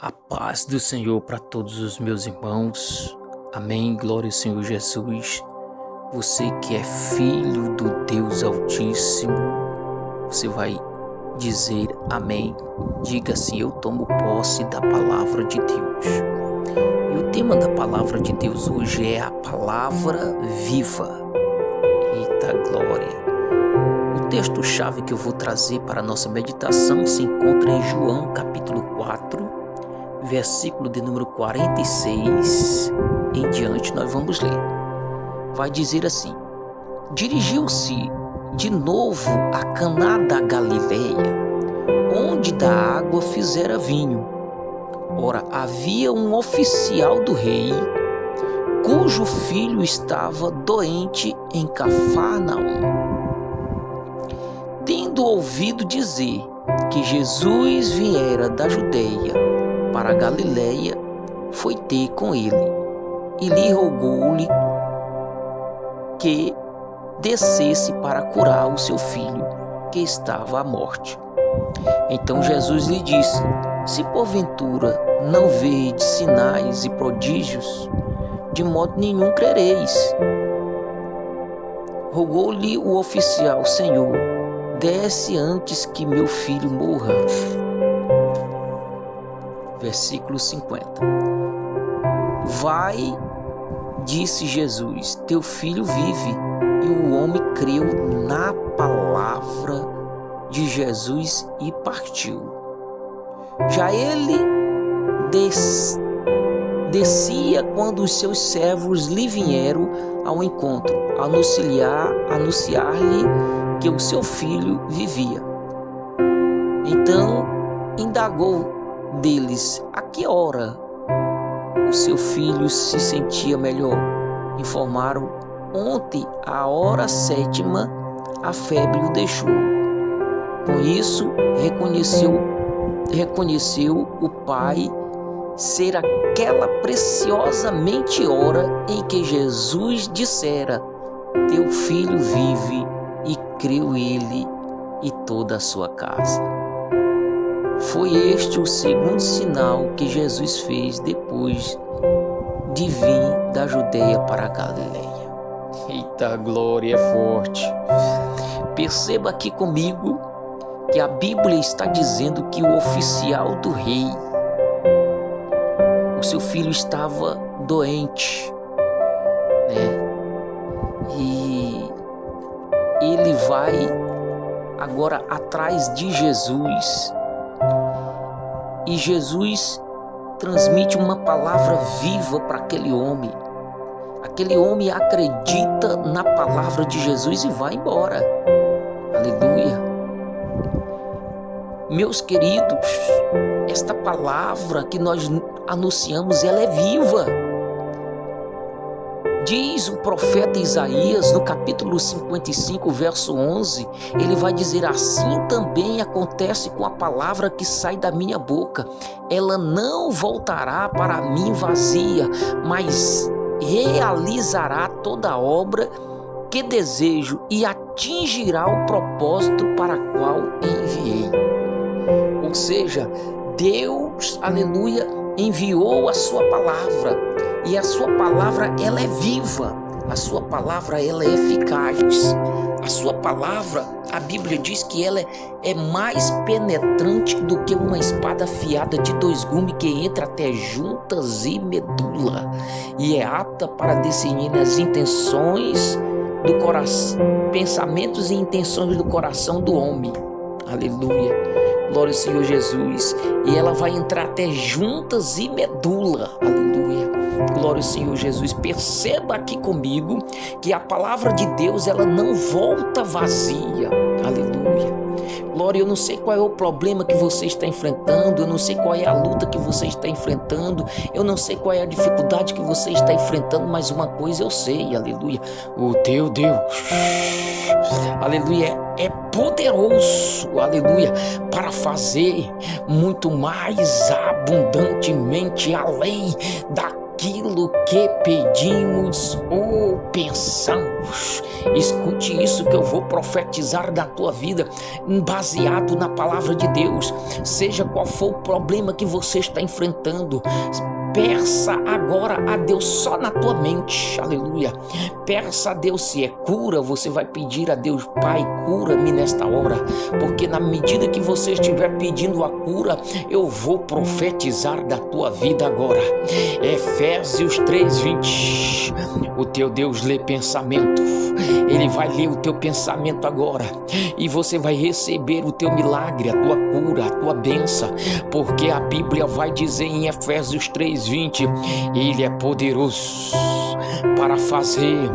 A paz do Senhor para todos os meus irmãos. Amém. Glória ao Senhor Jesus. Você que é filho do Deus Altíssimo, você vai dizer amém. Diga assim: eu tomo posse da palavra de Deus. E o tema da palavra de Deus hoje é a palavra viva. Eita glória! O texto-chave que eu vou trazer para a nossa meditação se encontra em João capítulo 4, versículo de número 46 em diante. Nós vamos ler. Vai dizer assim: dirigiu-se de novo a Caná da Galileia, onde da água fizera vinho. Ora, havia um oficial do rei, cujo filho estava doente em Cafarnaum. Tendo ouvido dizer que Jesus viera da Judeia para a Galileia, foi ter com ele e lhe rogou-lhe que descesse para curar o seu filho, que estava à morte. Então Jesus lhe disse: se porventura não vedes sinais e prodígios, de modo nenhum crereis. Rogou-lhe o oficial: Senhor, desce antes que meu filho morra. Versículo 50. Vai, disse Jesus, teu filho vive. E o homem creu na palavra de Jesus e partiu. Já ele descia quando os seus servos lhe vieram ao encontro, anunciar-lhe que o seu filho vivia. Então indagou deles a que hora o seu filho se sentia melhor. Informaram: ontem, à hora 7ª, a febre o deixou. Com isso, reconheceu o pai ser aquela preciosamente hora em que Jesus dissera: teu filho vive, e creu ele e toda a sua casa. Foi este o segundo sinal que Jesus fez depois de vir da Judeia para a Galileia. Eita, glória é forte. Perceba aqui comigo que a Bíblia está dizendo que o oficial do rei, o seu filho estava doente, E ele vai agora atrás de Jesus. E Jesus transmite uma palavra viva para aquele homem. Aquele homem acredita na palavra de Jesus e vai embora. Aleluia. Meus queridos, esta palavra que nós anunciamos, ela é viva. Diz o profeta Isaías no capítulo 55, verso 11, ele vai dizer: assim também acontece com a palavra que sai da minha boca. Ela não voltará para mim vazia, mas realizará toda a obra que desejo e atingirá o propósito para qual enviei. Ou seja, Deus, aleluia, enviou a sua palavra. E a sua palavra, ela é viva. A sua palavra, ela é eficaz. A sua palavra, a Bíblia diz que ela é mais penetrante do que uma espada afiada de 2 gumes, que entra até juntas e medula, e é apta para discernir as intenções do coração, pensamentos e intenções do coração do homem. Aleluia. Glória ao Senhor Jesus. E ela vai entrar até juntas e medula. Aleluia. Glória ao Senhor Jesus. Perceba aqui comigo que a palavra de Deus, ela não volta vazia. Aleluia. Glória, eu não sei qual é o problema que você está enfrentando, eu não sei qual é a luta que você está enfrentando, eu não sei qual é a dificuldade que você está enfrentando, mas uma coisa eu sei, aleluia, o teu Deus, aleluia, é poderoso, aleluia, para fazer muito mais abundantemente além daquilo que pedimos ou pensamos. Escute isso que eu vou profetizar da tua vida, baseado na palavra de Deus. Seja qual for o problema que você está enfrentando, peça agora a Deus só na tua mente, aleluia. Peça a Deus, se é cura, você vai pedir a Deus: Pai, cura-me nesta hora, porque na medida que você estiver pedindo a cura, eu vou profetizar da tua vida agora. Efésios 3:20. O teu Deus lê pensamento, Ele vai ler o teu pensamento agora, e você vai receber o teu milagre, a tua cura, a tua bênção, porque a Bíblia vai dizer em Efésios 3:20, Ele é poderoso para fazer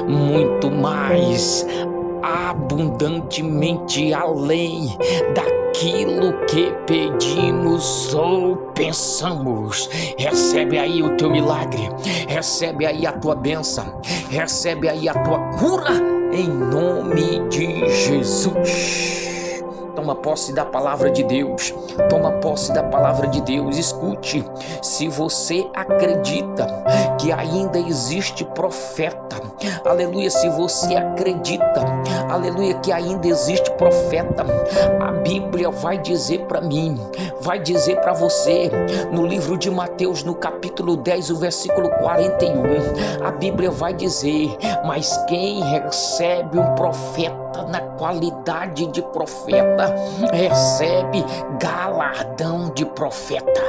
muito mais, abundantemente além daquilo que pedimos ou pensamos. Recebe aí o teu milagre, recebe aí a tua bênção, recebe aí a tua cura, em nome de Jesus. Toma posse da palavra de Deus, toma posse da palavra de Deus. Escute, se você acredita que ainda existe profeta, aleluia, se você acredita, aleluia, que ainda existe profeta, a Bíblia vai dizer para mim, vai dizer para você, no livro de Mateus, no capítulo 10, o versículo 41, a Bíblia vai dizer: mas quem recebe um profeta na qualidade de profeta, recebe galardão de profeta.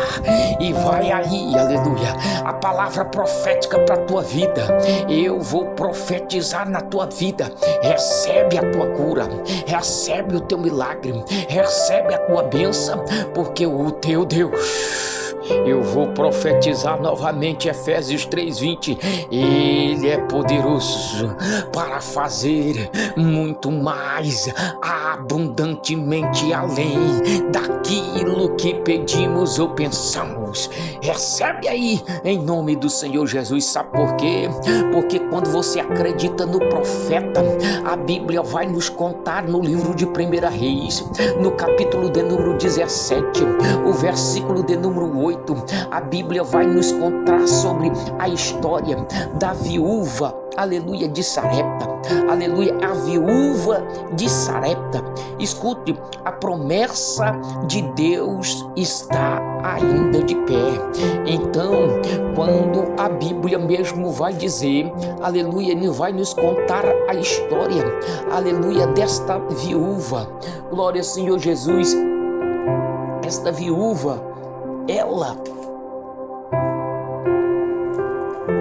E vai aí, aleluia, a palavra profética para a tua vida. Eu vou profetizar na tua vida. Recebe a tua cura, recebe o teu milagre, recebe a tua bênção, porque o teu Deus, eu vou profetizar novamente Efésios 3:20. Ele é poderoso para fazer muito mais, abundantemente além daquilo que pedimos ou pensamos. Recebe aí, em nome do Senhor Jesus. Sabe por quê? Porque quando você acredita no profeta, a Bíblia vai nos contar no livro de 1 Reis, no capítulo de número 17, o versículo de número 8, a Bíblia vai nos contar sobre a história da viúva, aleluia, de Sarepta, aleluia, a viúva de Sarepta. Escute, a promessa de Deus está ainda de pé. Então, quando a Bíblia mesmo vai dizer, aleluia, ele vai nos contar a história, aleluia, desta viúva. Glória ao Senhor Jesus. Esta viúva,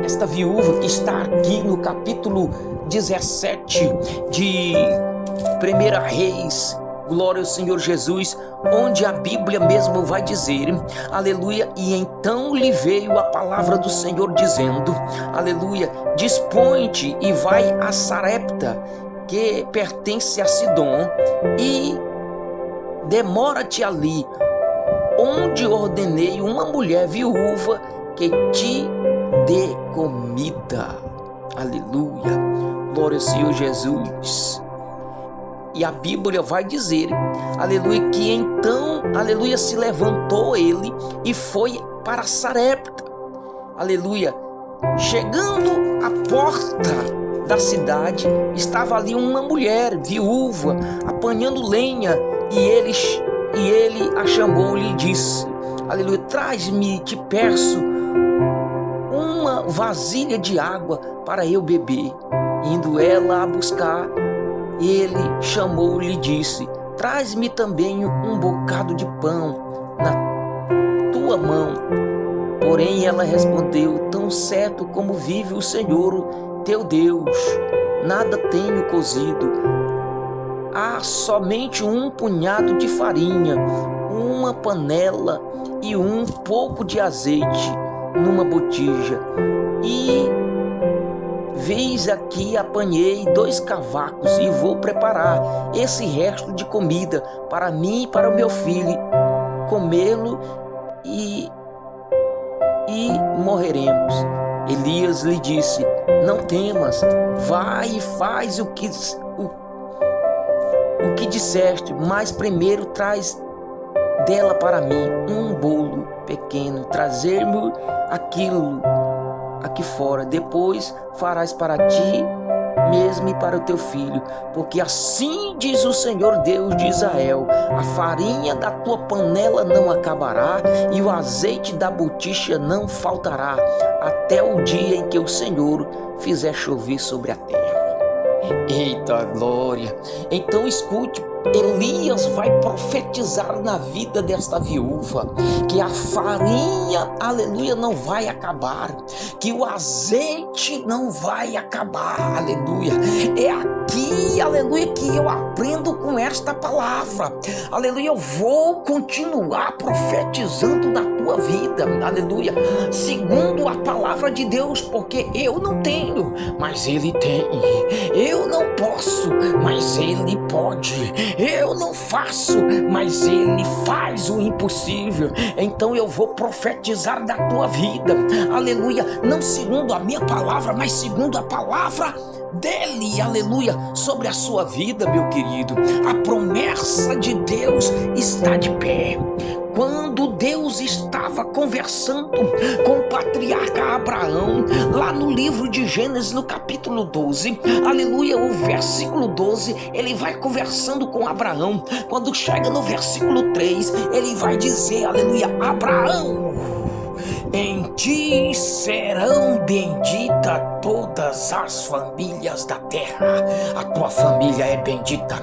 esta viúva que está aqui no capítulo 17 de 1 Reis, glória ao Senhor Jesus, onde a Bíblia mesmo vai dizer, aleluia, e então lhe veio a palavra do Senhor dizendo, aleluia, dispõe-te e vai a Sarepta, que pertence a Sidom, e demora-te ali, onde ordenei uma mulher viúva que te dê comida. Aleluia, glória ao Senhor Jesus. E a Bíblia vai dizer, aleluia, que então, aleluia, se levantou ele e foi para Sarepta. Aleluia, chegando à porta da cidade, estava ali uma mulher viúva apanhando lenha, e ele a chamou e lhe disse, aleluia, traz-me, te peço, uma vasilha de água para eu beber. Indo ela a buscar, ele chamou e lhe disse, traz-me também um bocado de pão na tua mão. Porém ela respondeu, tão certo como vive o Senhor teu Deus, nada tenho cozido. Há somente um punhado de farinha, uma panela e um pouco de azeite numa botija. E veis aqui, apanhei 2 cavacos e vou preparar esse resto de comida para mim e para o meu filho, comê-lo e morreremos. Elias lhe disse, não temas, vai e faz o que disseste, mas primeiro traz dela para mim um bolo pequeno, trazer-me aquilo aqui fora. Depois farás para ti mesmo e para o teu filho, porque assim diz o Senhor Deus de Israel: a farinha da tua panela não acabará e o azeite da botija não faltará, até o dia em que o Senhor fizer chover sobre a terra. Eita glória! Então escute, Elias vai profetizar na vida desta viúva que a farinha, aleluia, não vai acabar, que o azeite não vai acabar, aleluia. É aqui, aleluia, que eu aprendo com esta palavra, aleluia. Eu vou continuar profetizando na tua vida, aleluia, segundo a palavra de Deus, porque eu não tenho, mas Ele tem. Eu não posso, mas Ele pode. Eu não faço, mas Ele faz o impossível. Então eu vou profetizar da tua vida, aleluia, não segundo a minha palavra, mas segundo a palavra dele, aleluia, sobre a sua vida, meu querido. A promessa de Deus está de pé. Quando Deus estava conversando com o patriarca Abraão, lá no livro de Gênesis, no capítulo 12, aleluia, o versículo 12, ele vai conversando com Abraão. Quando chega no versículo 3, ele vai dizer, aleluia: Abraão, em ti serão benditas todas as famílias da terra. A tua família é bendita,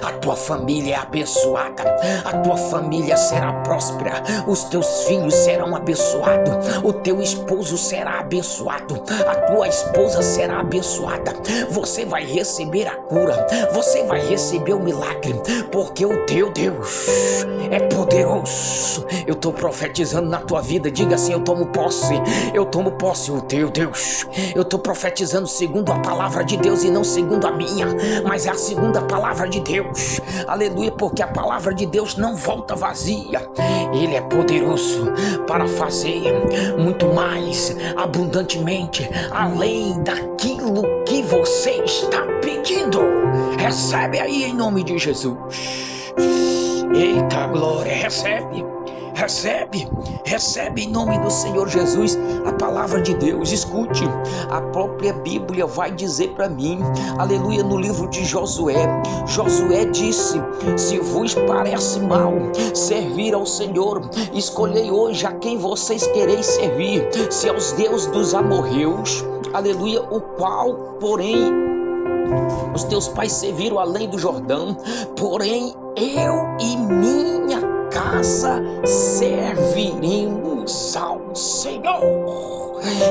a tua família é abençoada, a tua família será próspera, os teus filhos serão abençoados, o teu esposo será abençoado, a tua esposa será abençoada. Você vai receber a cura, você vai receber o milagre, porque o teu Deus é poderoso. Eu estou profetizando na tua vida. Diga assim: eu tomo posse, o teu Deus. Eu estou profetizando segundo a palavra de Deus e não segundo a minha, mas é a segunda palavra de Deus, aleluia, porque a palavra de Deus não volta vazia. Ele é poderoso para fazer muito mais abundantemente, além daquilo que você está pedindo. Recebe aí em nome de Jesus. Eita glória, recebe em nome do Senhor Jesus a palavra de Deus. Escute, a própria Bíblia vai dizer para mim, aleluia, no livro de Josué disse: se vos parece mal servir ao Senhor, escolhei hoje a quem vocês quereis servir, se aos deuses dos amorreus, aleluia, o qual, porém, os teus pais serviram além do Jordão, porém eu e minha casa serviremos ao Senhor.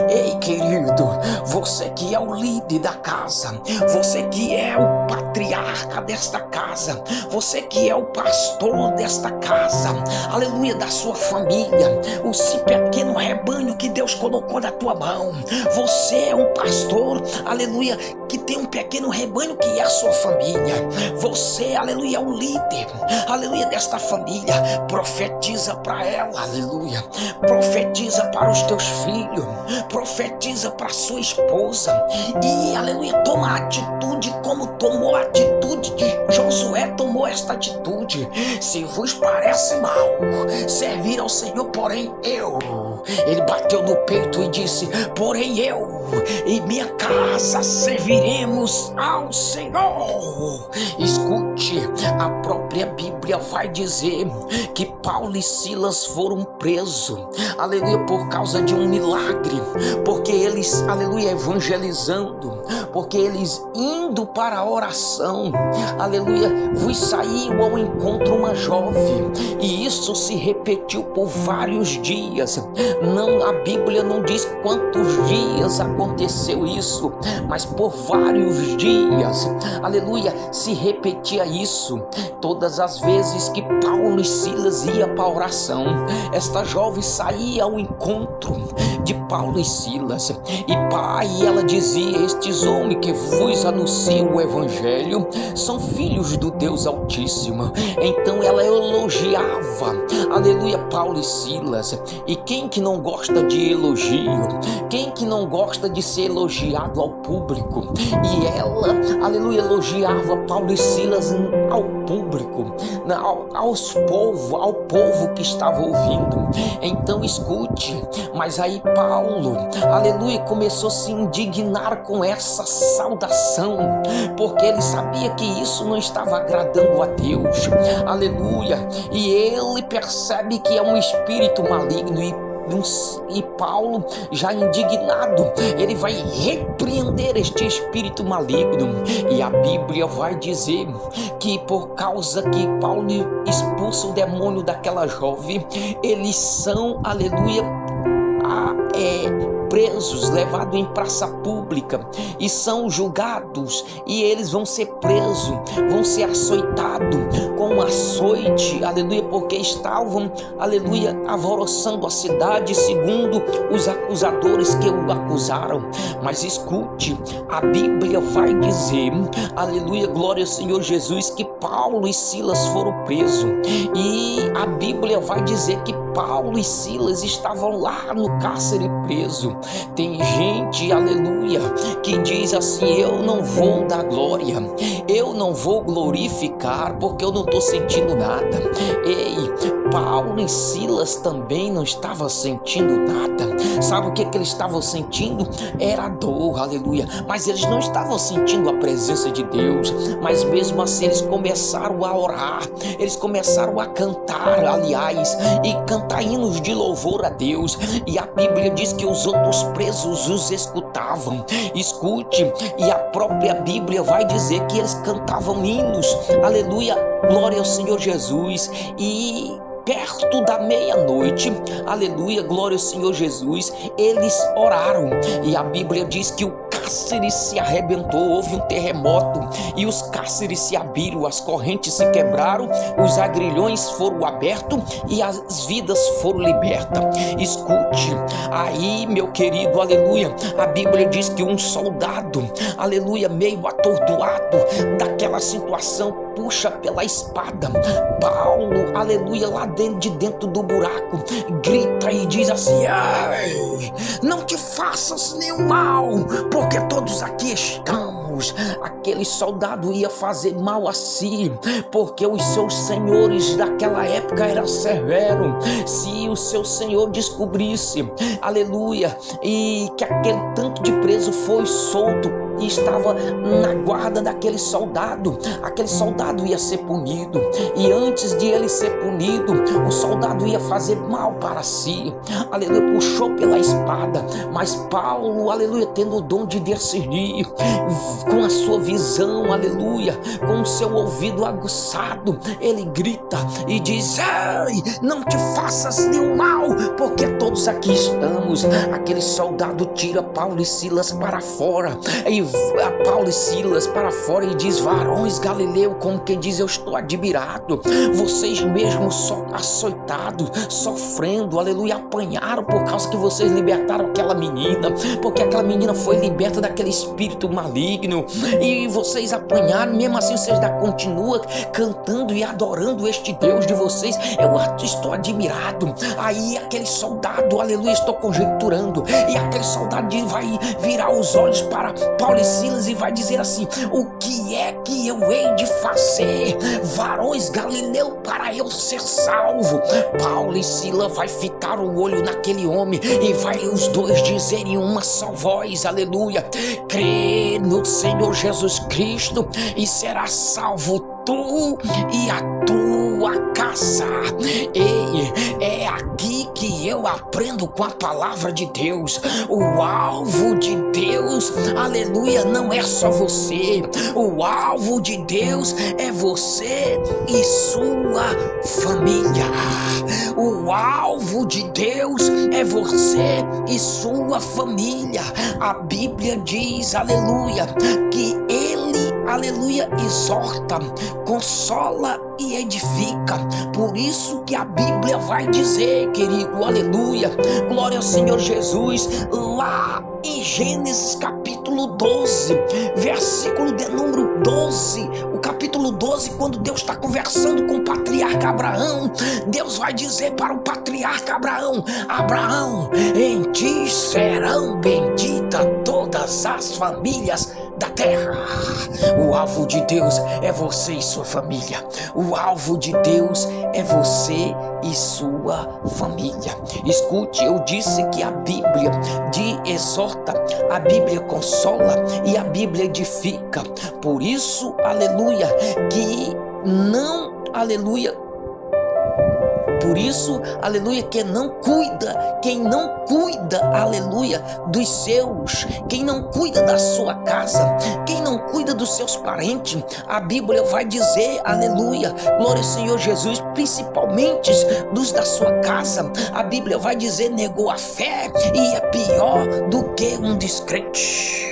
Ei, querido, você que é o líder da casa, você que é o patriarca desta casa, você que é o pastor desta casa, aleluia, da sua família, o pequeno rebanho que Deus colocou na tua mão. Você é um pastor, aleluia, que tem um pequeno rebanho que é a sua família. Você, aleluia, é o líder, aleluia, desta família. Profetiza para ela, aleluia, profetiza para os teus filhos, profetiza para sua esposa e, aleluia, toma atitude como tomou a atitude de Josué, tomou esta atitude. Se vos parece mal servir ao Senhor, porém ele bateu no peito e disse: porém eu e minha casa serviremos ao Senhor. Escute, a própria Bíblia vai dizer que Paulo e Silas foram presos, aleluia, por causa de um milagre, porque eles, aleluia, evangelizando, porque eles indo para a oração, aleluia, vos saiu ao encontro uma jovem, e isso se repetiu por vários dias. Não, a Bíblia não diz quantos dias aconteceu isso, mas por vários dias, aleluia, se repetia isso. Todas as vezes que Paulo e Silas iam para a oração, esta jovem saía ao encontro de Paulo e Silas, e ela dizia: estes homens que vos anunciam o evangelho são filhos do Deus Altíssimo. Então ela elogiava, aleluia, Paulo e Silas. E quem que não gosta de elogio? Quem que não gosta de ser elogiado ao público? E ela, aleluia, elogiava Paulo e Silas ao público, ao povo que estava ouvindo. Então escute, mas aí Paulo, aleluia, começou a se indignar com essa saudação, porque ele sabia que isso não estava agradando a Deus, aleluia, e ele percebe que é um espírito maligno, e Paulo, já indignado, ele vai repreender este espírito maligno, e a Bíblia vai dizer que por causa que Paulo expulsa o demônio daquela jovem, eles são, aleluia, presos, levados em praça pública e são julgados, e eles vão ser presos, vão ser açoitados com um açoite, aleluia, porque estavam, aleluia, alvoroçando a cidade segundo os acusadores que o acusaram. Mas escute, a Bíblia vai dizer, aleluia, glória ao Senhor Jesus, que Paulo e Silas foram presos, e a Bíblia vai dizer que Paulo e Silas estavam lá no cárcere preso. Tem gente, aleluia, que diz assim: eu não vou dar glória, eu não vou glorificar, porque eu não estou sentindo nada. Ei, Paulo e Silas também não estavam sentindo nada. Sabe o que eles estavam sentindo? Era dor, aleluia, mas eles não estavam sentindo a presença de Deus. Mas mesmo assim eles começaram a orar, eles começaram a cantar, aliás, e cantar hinos de louvor a Deus, e a Bíblia diz que os outros presos os escutavam. Escute, e a própria Bíblia vai dizer que eles cantavam hinos, aleluia, glória ao Senhor Jesus, e perto da meia-noite, aleluia, glória ao Senhor Jesus, eles oraram, e a Bíblia diz que o cárcere se arrebentou, houve um terremoto, e os cárceres se abriram, as correntes se quebraram, os agrilhões foram abertos, e as vidas foram libertas. Escute, aí, meu querido, aleluia, a Bíblia diz que um soldado, aleluia, meio atordoado daquela situação, puxa pela espada Paulo, aleluia, lá de dentro do buraco, grita e diz assim: ai, não te faças nenhum mal, porque todos aqui estamos. Aquele soldado ia fazer mal a si, porque os seus senhores daquela época eram severos. Se o seu senhor descobrisse, aleluia, e que aquele tanto de preso foi solto e estava na guarda daquele soldado, aquele soldado ia ser punido, e antes de ele ser punido, o soldado ia fazer mal para si, aleluia, puxou pela espada, mas Paulo, aleluia, tendo o dom de discernir, com a sua visão, aleluia, com o seu ouvido aguçado, ele grita e diz: ai, não te faças nenhum mal, porque todos aqui estamos. Aquele soldado tira Paulo e Silas para fora, e Paulo e Silas para fora, e diz: varões Galileu, como quem diz, eu estou admirado, vocês mesmos só açoitados, sofrendo, aleluia, apanharam por causa que vocês libertaram aquela menina, porque aquela menina foi liberta daquele espírito maligno, e vocês apanharam, mesmo assim vocês ainda continuam cantando e adorando este Deus de vocês. Eu estou admirado. Aí aquele soldado, aleluia, estou conjecturando, e aquele soldado vai virar os olhos para Paulo e Silas e vai dizer assim: o que é que eu hei de fazer, varões Galileu, para eu ser salvo? Paulo e Silas vai fitar o olho naquele homem, e vai os dois dizerem uma só voz, aleluia: crê no Senhor Jesus Cristo e será salvo tu e a tua casa. Ei, é aqui que eu aprendo com a palavra de Deus. O alvo de Deus, aleluia, não é só você. O alvo de Deus é você e sua família. O alvo de Deus é você e sua família. A Bíblia diz, aleluia, que Ele, aleluia, exorta, consola e edifica. Por isso que a Bíblia vai dizer, querido, aleluia, glória ao Senhor Jesus, lá em Gênesis capítulo 12, versículo de número 12, o capítulo 12, quando Deus está conversando com o patriarca Abraão, Deus vai dizer para o patriarca Abraão: Abraão, em ti serão benditas todas as famílias da terra. O alvo de Deus é você e sua família. O alvo de Deus é você e sua família. Escute, eu disse que a Bíblia exorta, a Bíblia consola e a Bíblia edifica. Por isso, aleluia, que não, aleluia, por isso, aleluia, quem não cuida, aleluia, dos seus, quem não cuida da sua casa, quem não cuida dos seus parentes, a Bíblia vai dizer, aleluia, glória ao Senhor Jesus, principalmente dos da sua casa, a Bíblia vai dizer, negou a fé e é pior do que um descrente.